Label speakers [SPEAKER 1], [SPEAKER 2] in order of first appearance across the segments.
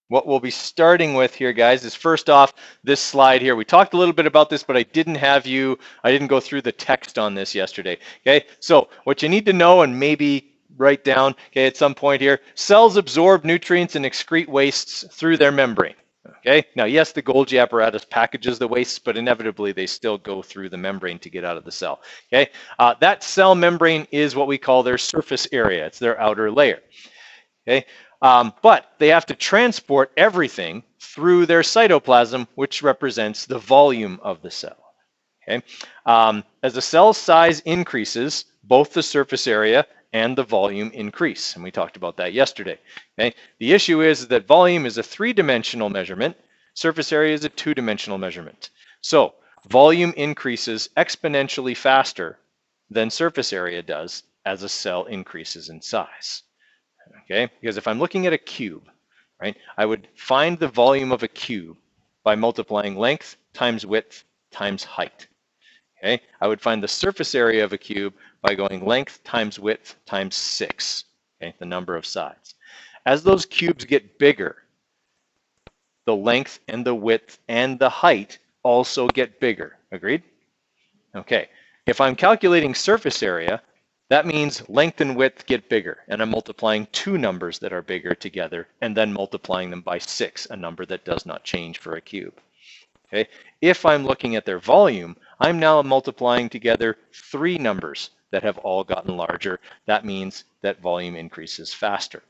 [SPEAKER 1] What we'll be starting with here, guys, is first off, this slide here. We talked a little bit about this, but I didn't go through the text on this yesterday. Okay, so what you need to know and maybe write down, okay, at some point here, cells absorb nutrients and excrete wastes through their membrane. Okay, now yes, the Golgi apparatus packages the wastes, but inevitably they still go through the membrane to get out of the cell. Okay, that cell membrane is what we call their surface area. It's their outer layer. Okay, but they have to transport everything through their cytoplasm, which represents the volume of the cell. Okay, as the cell size increases, both the surface area and the volume increase, and we talked about that yesterday. Okay, the issue is that volume is a three-dimensional measurement, surface area is a two-dimensional measurement. So volume increases exponentially faster than surface area does as a cell increases in size. Okay, because if I'm looking at a cube, right, I would find the volume of a cube by multiplying length times width times height. Okay, I would find the surface area of a cube by going length times width times 6, okay, the number of sides. As those cubes get bigger, the length and the width and the height also get bigger. Agreed? Okay, if I'm calculating surface area, that means length and width get bigger, and I'm multiplying two numbers that are bigger together and then multiplying them by 6, a number that does not change for a cube. Okay, if I'm looking at their volume, I'm now multiplying together three numbers that have all gotten larger. That means that volume increases faster.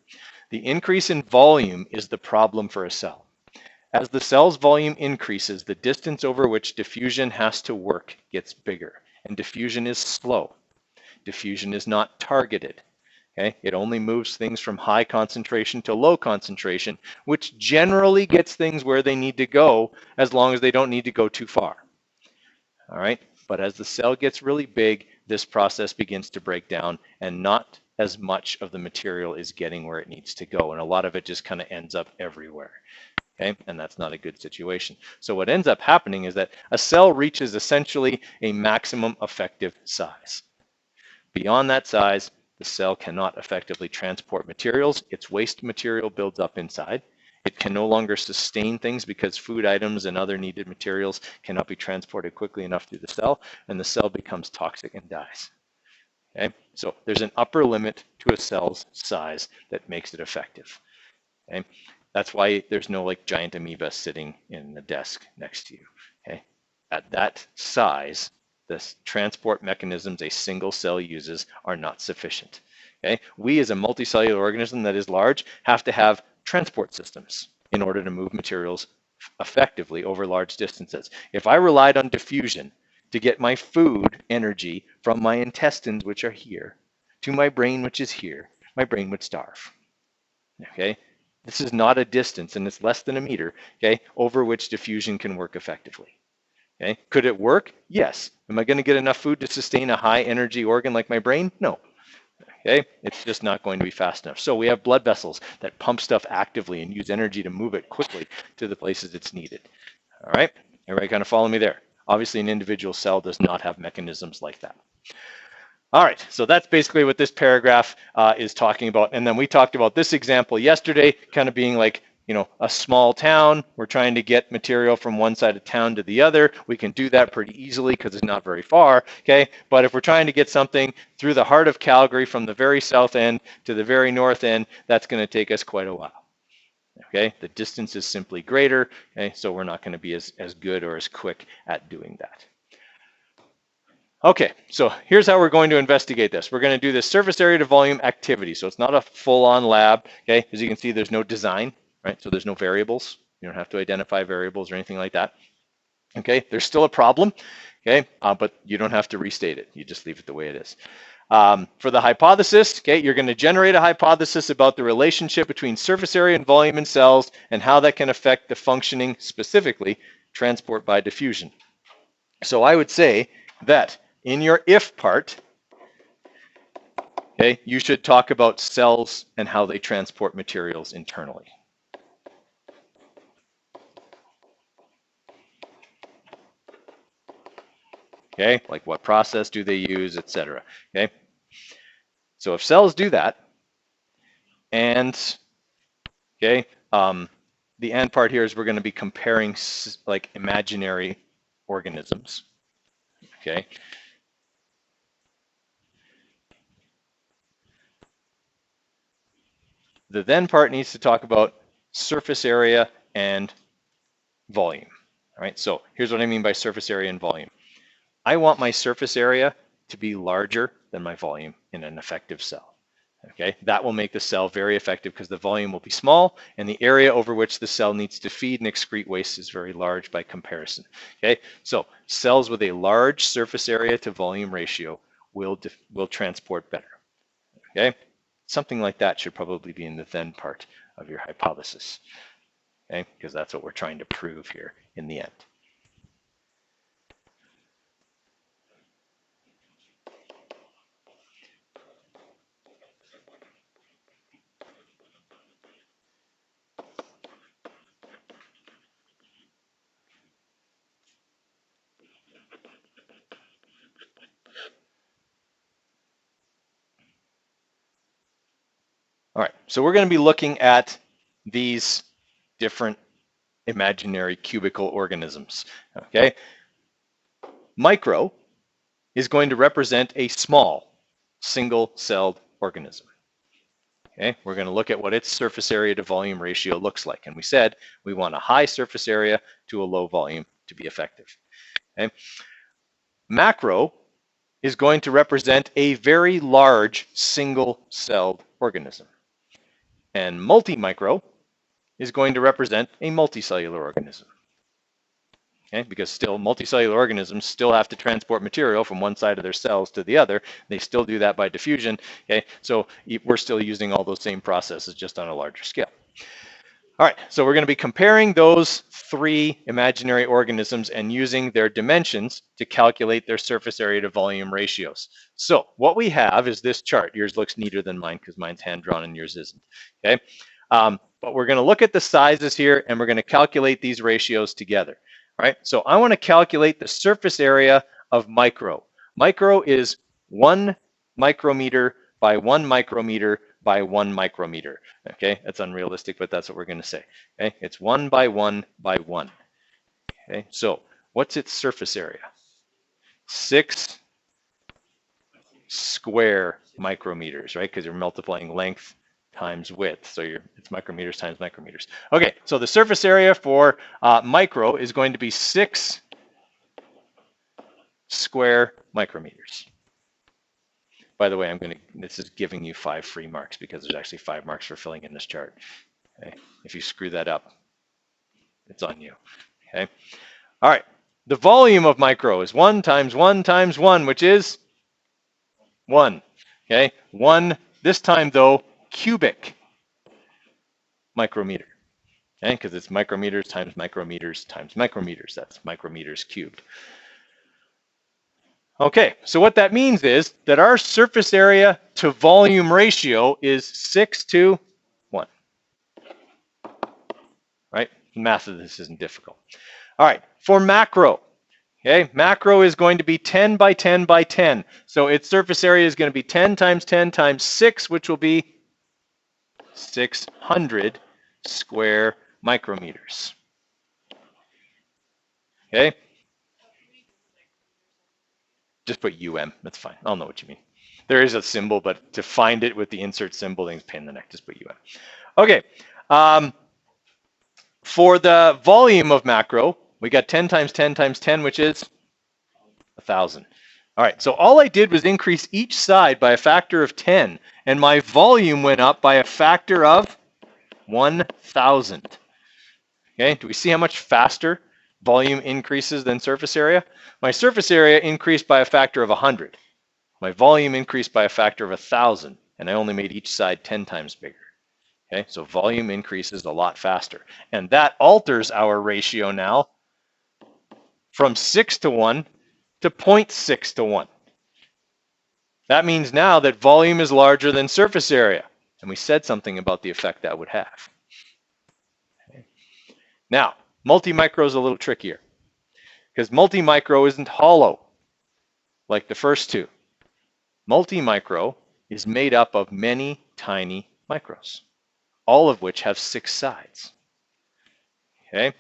[SPEAKER 1] The increase in volume is the problem for a cell. As the cell's volume increases, the distance over which diffusion has to work gets bigger, and diffusion is slow. Diffusion is not targeted. Okay? It only moves things from high concentration to low concentration, which generally gets things where they need to go as long as they don't need to go too far. All right? But as the cell gets really big, this process begins to break down, and not as much of the material is getting where it needs to go. And a lot of it just kind of ends up everywhere. Okay? And that's not a good situation. So what ends up happening is that a cell reaches essentially a maximum effective size. Beyond that size, the cell cannot effectively transport materials. Its waste material builds up inside. It can no longer sustain things because food items and other needed materials cannot be transported quickly enough through the cell, and the cell becomes toxic and dies. Okay? So there's an upper limit to a cell's size that makes it effective. Okay? That's why there's no like giant amoeba sitting in the desk next to you. Okay? At that size, the transport mechanisms a single cell uses are not sufficient. Okay? We as a multicellular organism that is large have to have transport systems in order to move materials effectively over large distances. If I relied on diffusion to get my food energy from my intestines, which are here, to my brain, which is here, my brain would starve. Okay? This is not a distance, and it's less than a meter, okay, over which diffusion can work effectively. Okay? Could it work? Yes. Am I going to get enough food to sustain a high energy organ like my brain? No. Okay? It's just not going to be fast enough. So we have blood vessels that pump stuff actively and use energy to move it quickly to the places it's needed. All right? Everybody kind of follow me there? Obviously, an individual cell does not have mechanisms like that. All right, so that's basically what this paragraph is talking about. And then we talked about this example yesterday, kind of being like, you know, a small town. We're trying to get material from one side of town to the other. We can do that pretty easily because it's not very far, okay? But if we're trying to get something through the heart of Calgary from the very south end to the very north end, that's going to take us quite a while, okay? The distance is simply greater, okay? So we're not going to be as good or as quick at doing that. Okay, so here's how we're going to investigate this. We're going to do this surface area to volume activity. So it's not a full-on lab, okay? As you can see, there's no design, right? So there's no variables. You don't have to identify variables or anything like that. Okay, there's still a problem, okay? But you don't have to restate it. You just leave it the way it is. For the hypothesis, okay, you're going to generate a hypothesis about the relationship between surface area and volume in cells and how that can affect the functioning, specifically, transport by diffusion. So I would say that in your if part, okay, you should talk about cells and how they transport materials internally. Okay, like what process do they use, etc. Okay, so if cells do that, and okay, the and part here is we're going to be comparing like imaginary organisms. Okay. The then part needs to talk about surface area and volume. All right, so here's what I mean by surface area and volume. I want my surface area to be larger than my volume in an effective cell. Okay, that will make the cell very effective because the volume will be small and the area over which the cell needs to feed and excrete waste is very large by comparison. Okay, so cells with a large surface area to volume ratio will transport better. Okay, something like that should probably be in the then part of your hypothesis. Okay, because that's what we're trying to prove here in the end. All right, so we're going to be looking at these different imaginary cubical organisms. Okay, micro is going to represent a small single-celled organism. Okay, we're going to look at what its surface area to volume ratio looks like. And we said we want a high surface area to a low volume to be effective. Okay, macro is going to represent a very large single-celled organism. And multi-micro is going to represent a multicellular organism. Okay, because still multicellular organisms still have to transport material from one side of their cells to the other. They still do that by diffusion. Okay, so we're still using all those same processes just on a larger scale. All right, so we're going to be comparing those three imaginary organisms and using their dimensions to calculate their surface area to volume ratios. So what we have is this chart. Yours looks neater than mine because mine's hand-drawn and yours isn't. Okay, but we're going to look at the sizes here and we're going to calculate these ratios together. All right, so I want to calculate the surface area of micro. Micro is 1 micrometer by 1 micrometer by 1 micrometer. Okay, that's unrealistic, but that's what we're going to say. Okay, it's 1 by 1 by 1. Okay, so what's its surface area? 6 square micrometers, right? Because you're multiplying length times width. So it's micrometers times micrometers. Okay, so the surface area for micro is going to be 6 square micrometers. By the way, this is giving you 5 free marks because there's actually 5 marks for filling in this chart. Okay? If you screw that up, it's on you. Okay. All right. The volume of micro is 1 times 1 times 1, which is 1. Okay. 1, this time though, cubic micrometer. Okay, because it's micrometers times micrometers times micrometers. That's micrometers cubed. Okay, so what that means is that our surface area to volume ratio is 6 to 1. Right? The math of this isn't difficult. All right, for macro, okay, macro is going to be 10 by 10 by 10. So its surface area is going to be 10 times 10 times 6, which will be 600 square micrometers. Okay? Just put UM, that's fine. I'll know what you mean. There is a symbol, but to find it with the insert symbol, then pain in the neck, just put UM. Okay, for the volume of macro, we got 10 times 10 times 10, which is 1,000. All right, so all I did was increase each side by a factor of 10, and my volume went up by a factor of 1,000. Okay, do we see how much faster volume increases than surface area? My surface area increased by a factor of 100. My volume increased by a factor of 1,000, and I only made each side 10 times bigger. Okay, so volume increases a lot faster. And that alters our ratio now from 6 to 1 to 0.6 to 1. That means now that volume is larger than surface area. And we said something about the effect that would have. Okay. Now, multi-micro is a little trickier because multi-micro isn't hollow like the first two. Multi-micro is made up of many tiny micros, all of which have 6 sides. okay?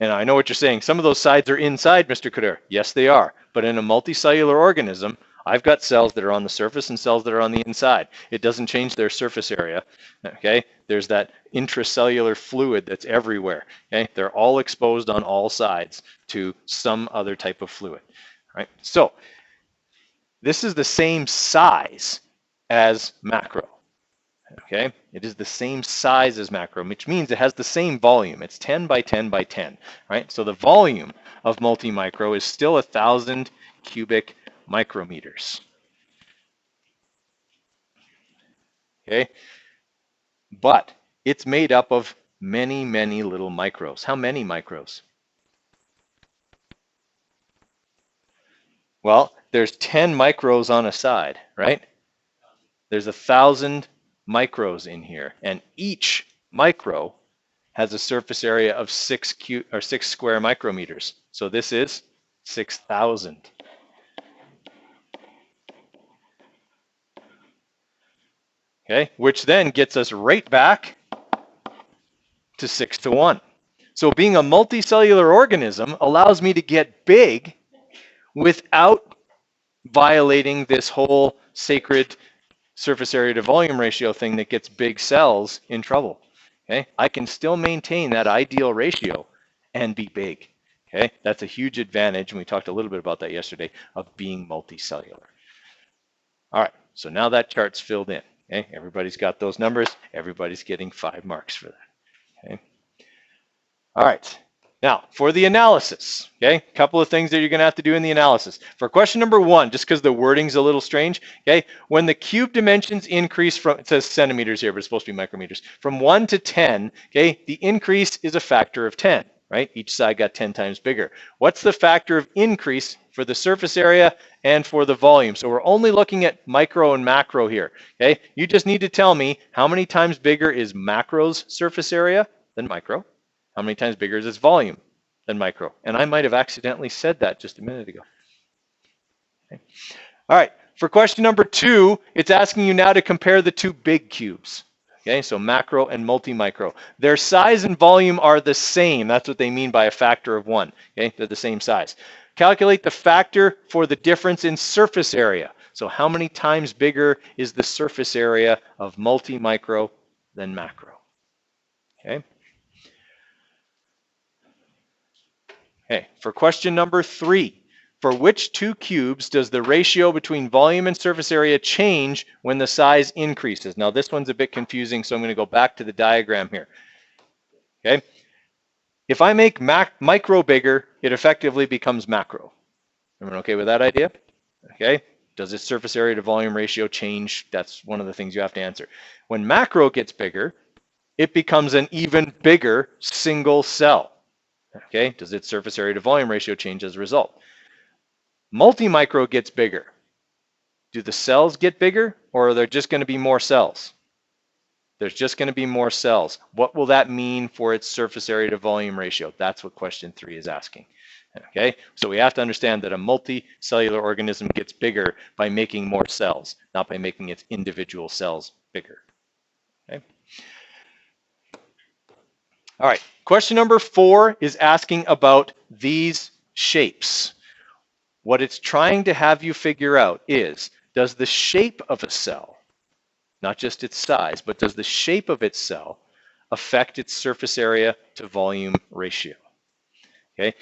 [SPEAKER 1] And I know what you're saying. Some of those sides are inside, Mr. Coderre. Yes, they are. But in a multicellular organism, I've got cells that are on the surface and cells that are on the inside. It doesn't change their surface area, okay? There's that intracellular fluid that's everywhere, okay? They're all exposed on all sides to some other type of fluid, right? So this is the same size as macro. Okay, it is the same size as macro, which means it has the same volume. It's 10 by 10 by 10, right? So the volume of multi-micro is still 1,000 cubic micrometers. Okay, but it's made up of many, many little micros. How many micros? Well, there's 10 micros on a side, right? There's 1,000 micros in here, and each micro has a surface area of 6 square micrometers. So this is 6,000. Okay, which then gets us right back to 6 to 1. So being a multicellular organism allows me to get big without violating this whole sacred surface area to volume ratio thing that gets big cells in trouble. Okay, I can still maintain that ideal ratio and be big. Okay, that's a huge advantage, and we talked a little bit about that yesterday, of being multicellular. All right, so now that chart's filled in. Okay, everybody's got those numbers. Everybody's getting 5 marks for that. Okay. All right. Now, for the analysis, okay, a couple of things that you're going to have to do in the analysis. For question number 1, just because the wording's a little strange, okay, when the cube dimensions increase from, it says centimeters here, but it's supposed to be micrometers, from 1 to 10, okay, the increase is a factor of 10, right? Each side got 10 times bigger. What's the factor of increase for the surface area and for the volume? So we're only looking at micro and macro here, okay? You just need to tell me how many times bigger is macro's surface area than micro. How many times bigger is its volume than micro? And I might have accidentally said that just a minute ago. Okay. All right, for question number 2, it's asking you now to compare the 2 big cubes. Okay, so macro and multi-micro. Their size and volume are the same. That's what they mean by a factor of 1. Okay, they're the same size. Calculate the factor for the difference in surface area. So how many times bigger is the surface area of multi-micro than macro? Okay. Okay, for question number 3, for which 2 cubes does the ratio between volume and surface area change when the size increases? Now this one's a bit confusing, so I'm going to go back to the diagram here. Okay, if I make micro bigger, it effectively becomes macro. Everyone okay with that idea? Okay, does its surface area to volume ratio change? That's one of the things you have to answer. When macro gets bigger, it becomes an even bigger single cell. Okay, does its surface area to volume ratio change as a result? Multi-micro gets bigger. Do the cells get bigger, or are there just going to be more cells? There's just going to be more cells. What will that mean for its surface area to volume ratio? That's what question 3 is asking. Okay, so we have to understand that a multicellular organism gets bigger by making more cells, not by making its individual cells bigger. Okay. All right, question number 4 is asking about these shapes. What it's trying to have you figure out is, does the shape of a cell, not just its size, but does the shape of its cell affect its surface area to volume ratio? Okay,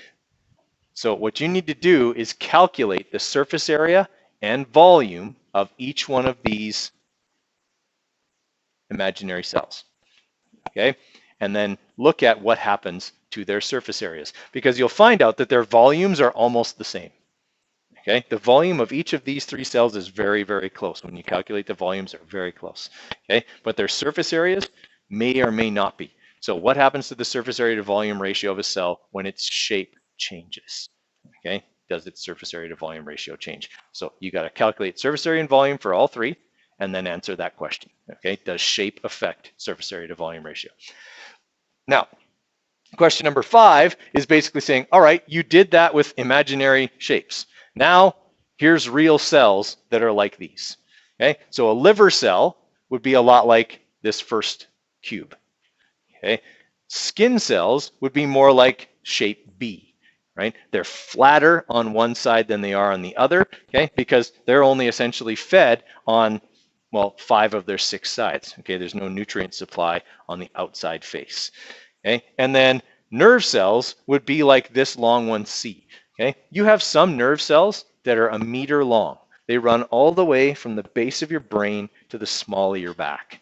[SPEAKER 1] so what you need to do is calculate the surface area and volume of each one of these imaginary cells. Okay, and then look at what happens to their surface areas, because you'll find out that their volumes are almost the same. Okay, the volume of each of these 3 cells is very, very close. When you calculate the volumes, they're very close. Okay, but their surface areas may or may not be. So what happens to the surface area to volume ratio of a cell when its shape changes? Okay, does its surface area to volume ratio change? So you got to calculate surface area and volume for all 3, and then answer that question. Okay, does shape affect surface area to volume ratio? Now, question number 5 is basically saying, all right, you did that with imaginary shapes. Now, here's real cells that are like these. Okay, so a liver cell would be a lot like this first cube. Okay, Skin cells would be more like shape B, right? They're flatter on one side than they are on the other, okay? Because they're only essentially fed on, well, 5 of their 6 sides, okay? There's no nutrient supply on the outside face, okay? And then nerve cells would be like this long one C, okay? You have some nerve cells that are a meter long. They run all the way from the base of your brain to the small of your back,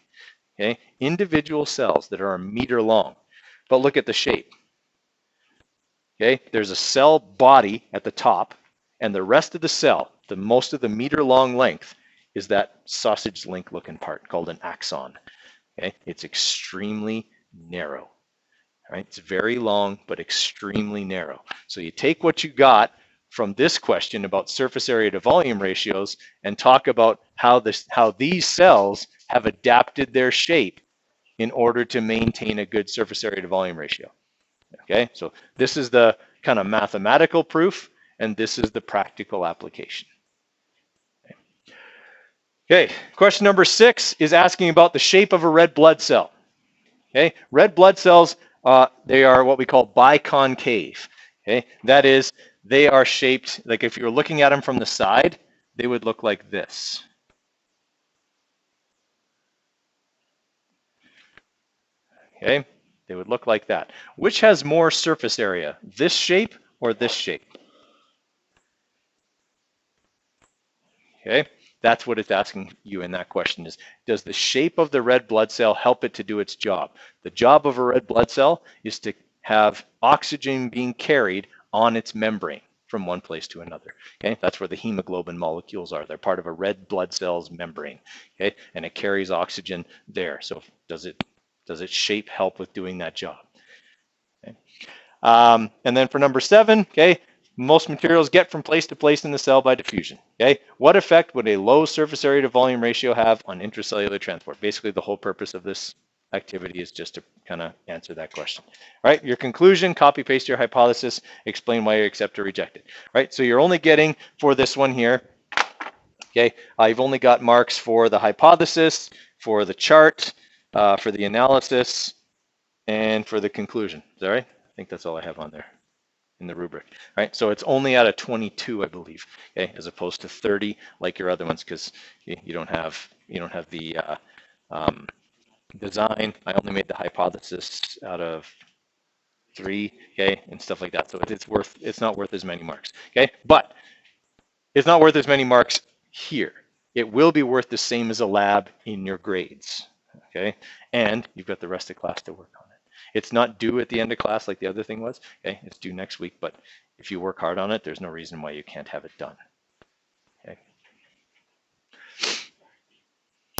[SPEAKER 1] okay? Individual cells that are a meter long. But look at the shape. Okay, there's a cell body at the top, and the rest of the cell, the most of the meter long length, is that sausage link looking part called an axon. Okay, it's extremely narrow. Right, it's very long but extremely narrow. So you take what you got from this question about surface area to volume ratios and talk about how these cells have adapted their shape in order to maintain a good surface area to volume ratio. Okay, so this is the kind of mathematical proof, and this is the practical application. Okay, question number 6 is asking about the shape of a red blood cell. Okay, red blood cells, they are what we call biconcave. Okay, that is, they are shaped, like if you were looking at them from the side, they would look like this. Okay, they would look like that. Which has more surface area, this shape or this shape? Okay, that's what it's asking you in that question is, does the shape of the red blood cell help it to do its job? The job of a red blood cell is to have oxygen being carried on its membrane from one place to another. Okay, that's where the hemoglobin molecules are. They're part of a red blood cell's membrane. Okay, and it carries oxygen there. So does its shape help with doing that job? Okay. And then for number 7, okay, most materials get from place to place in the cell by diffusion. Okay, what effect would a low surface area to volume ratio have on intracellular transport? Basically, the whole purpose of this activity is just to kind of answer that question. All right, your conclusion, copy paste your hypothesis, explain why you accept or reject it. All right, so you're only getting for this one here, okay, you've only got marks for the hypothesis, for the chart, for the analysis, and for the conclusion. Is that right? I think that's all I have on there in the rubric, right? So it's only out of 22, I believe, okay, as opposed to 30 like your other ones, because you don't have the design. I only made the hypothesis out of 3, okay, and stuff like that. So it's not worth as many marks, okay? But it's not worth as many marks here. It will be worth the same as a lab in your grades, okay? And you've got the rest of class to work on it. It's not due at the end of class like the other thing was, okay? It's due next week, but if you work hard on it, there's no reason why you can't have it done.